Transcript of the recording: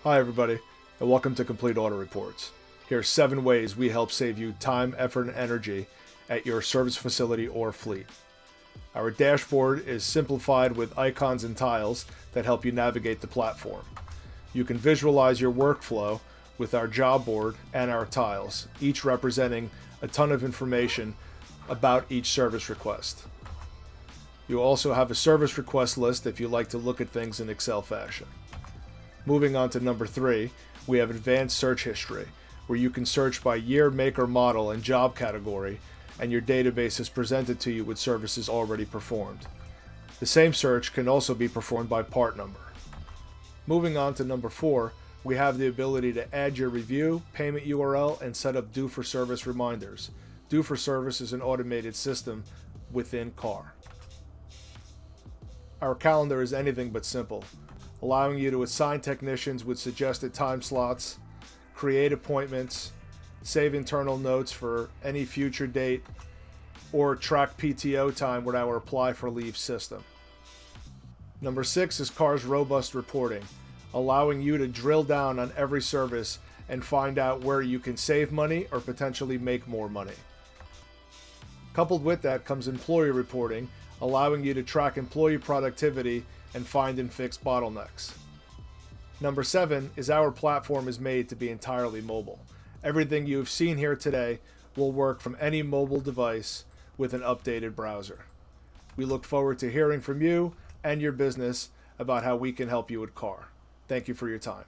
Hi everybody, and welcome to Complete Auto Reports. Here are 7 ways we help save you time, effort, and energy at your service facility or fleet. Our dashboard is simplified with icons and tiles that help you navigate the platform. You can visualize your workflow with our job board and our tiles, each representing a ton of information about each service request. You also have a service request list if you like to look at things in Excel fashion. Moving on to number 3, we have advanced search history, where you can search by year, make, or model and job category, and your database is presented to you with services already performed. The same search can also be performed by part number. Moving on to number 4, we have the ability to add your review, payment URL, and set up due for service reminders. Due for service is an automated system within CAR. Our calendar is anything but simple, allowing you to assign technicians with suggested time slots, create appointments, save internal notes for any future date, or track PTO time with our apply for leave system. Number 6 is CAR's robust reporting, allowing you to drill down on every service and find out where you can save money or potentially make more money. Coupled with that comes employee reporting, allowing you to track employee productivity and find and fix bottlenecks. Number 7 is our platform is made to be entirely mobile. Everything you've seen here today will work from any mobile device with an updated browser. We look forward to hearing from you and your business about how we can help you at CAR. Thank you for your time.